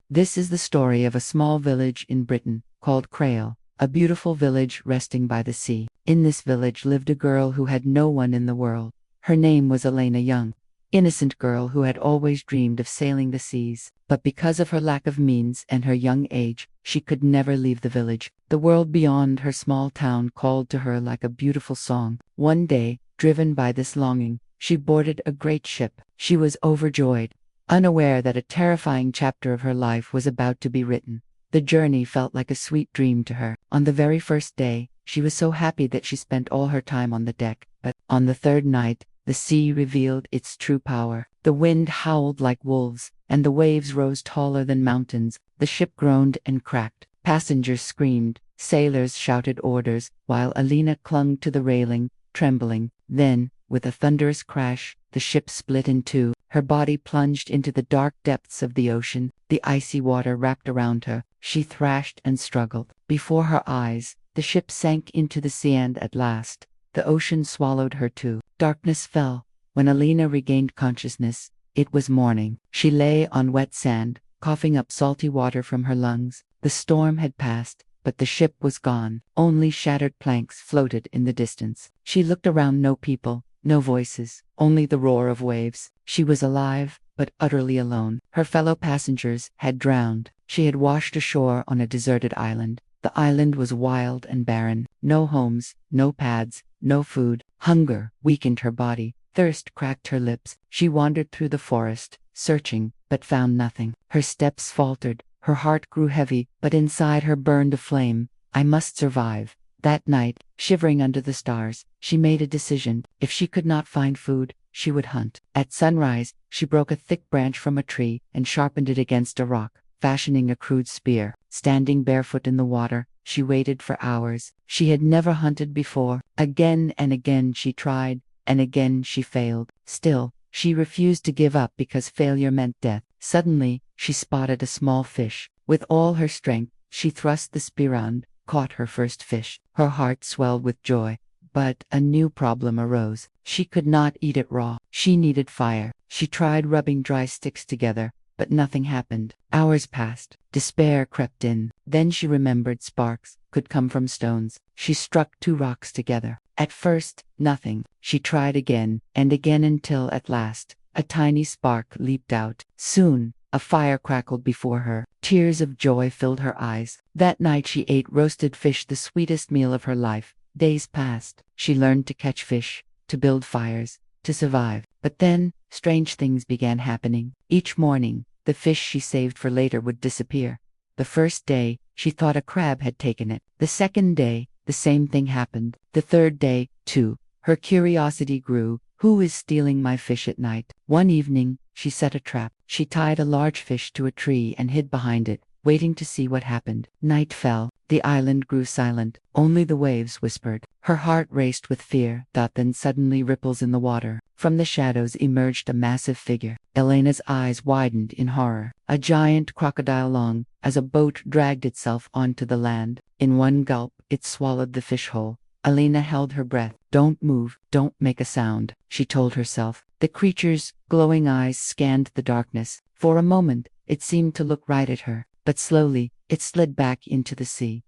This is the story of a small village in Britain called Crail, a beautiful village resting by the sea. In this village lived a girl who had no one in the world. Her name was Elena, young, innocent girl who had always dreamed of sailing the seas. But because of her lack of means and her young age, she could never leave the village. The world beyond her small town called to her like a beautiful song. One day, driven by this longing, she boarded a great ship. She was overjoyed, unaware that a terrifying chapter of her life was about to be written. The journey felt like a sweet dream to her. On the very first day, she was so happy that she spent all her time on the deck. But on the third night, the sea revealed its true power. The wind howled like wolves, and the waves rose taller than mountains. The ship groaned and cracked. Passengers screamed. Sailors shouted orders, while Elena clung to the railing, trembling. Then, with a thunderous crash, the ship split in two. Her body plunged into the dark depths of the ocean. The icy water wrapped around her. She thrashed and struggled. Before her eyes, the ship sank into the sea, and at last, the ocean swallowed her too. Darkness fell. When Elena regained consciousness, it was morning. She lay on wet sand, coughing up salty water from her lungs. The storm had passed, but the ship was gone. Only shattered planks floated in the distance. She looked around. No people, no voices, only the roar of waves. She was alive, but utterly alone. Her fellow passengers had drowned. She had washed ashore on a deserted island. The island was wild and barren. No homes, no paths, no food. Hunger weakened her body. Thirst cracked her lips. She wandered through the forest, searching, but found nothing. Her steps faltered. Her heart grew heavy, but inside her burned a flame. I must survive. That night, shivering under the stars, she made a decision. If she could not find food, she would hunt. At sunrise, she broke a thick branch from a tree and sharpened it against a rock, fashioning a crude spear. Standing barefoot in the water, she waited for hours. She had never hunted before. Again and again she tried, and again she failed. Still, she refused to give up because failure meant death. Suddenly, she spotted a small fish. With all her strength, she thrust the spear and caught her first fish. Her heart swelled with joy. But a new problem arose. She could not eat it raw. She needed fire. She tried rubbing dry sticks together, but nothing happened. Hours passed. Despair crept in. Then she remembered sparks could come from stones. She struck two rocks together. At first, nothing. She tried again and again until at last, a tiny spark leaped out. Soon, a fire crackled before her. Tears of joy filled her eyes. That night she ate roasted fish, the sweetest meal of her life. Days passed. She learned to catch fish, to build fires, to survive. But then, strange things began happening. Each morning, the fish she saved for later would disappear. The first day, she thought a crab had taken it. The second day, the same thing happened. The third day, too. Her curiosity grew. Who is stealing my fish at night? One evening, she set a trap. She tied a large fish to a tree and hid behind it, waiting to see what happened. Night fell. The island grew silent. Only the waves whispered. Her heart raced with fear. Then suddenly ripples in the water. From the shadows emerged a massive figure. Elena's eyes widened in horror. A giant crocodile, long as a boat, dragged itself onto the land. In one gulp, it swallowed the fish whole. Elena held her breath. Don't move, don't make a sound, she told herself. The creature's glowing eyes scanned the darkness. For a moment, it seemed to look right at her, but slowly, it slid back into the sea.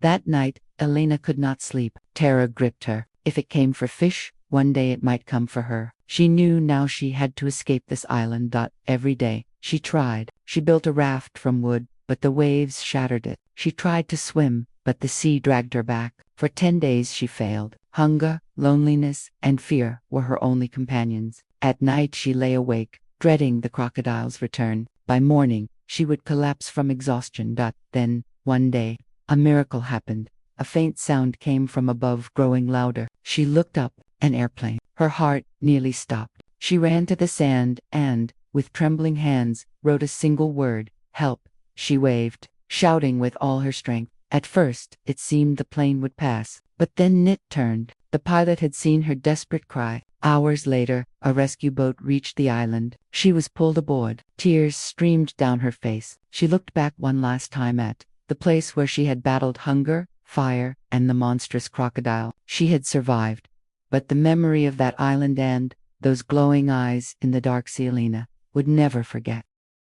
That night, Elena could not sleep. Terror gripped her. If it came for fish, one day it might come for her. She knew now she had to escape this island. Every day, she tried. She built a raft from wood, but the waves shattered it. She tried to swim, but the sea dragged her back. For 10 days she failed. Hunger, loneliness, and fear were her only companions. At night she lay awake, dreading the crocodile's return. By morning, she would collapse from exhaustion. Then, one day, a miracle happened. A faint sound came from above, growing louder. She looked up. An airplane. Her heart nearly stopped. She ran to the sand and, with trembling hands, wrote a single word: help. She waved, shouting with all her strength. At first, it seemed the plane would pass, but then it turned. The pilot had seen her desperate cry. Hours later, a rescue boat reached the island. She was pulled aboard. Tears streamed down her face. She looked back one last time at the place where she had battled hunger, fire, and the monstrous crocodile. She had survived. But the memory of that island and those glowing eyes in the dark sea Elena would never forget.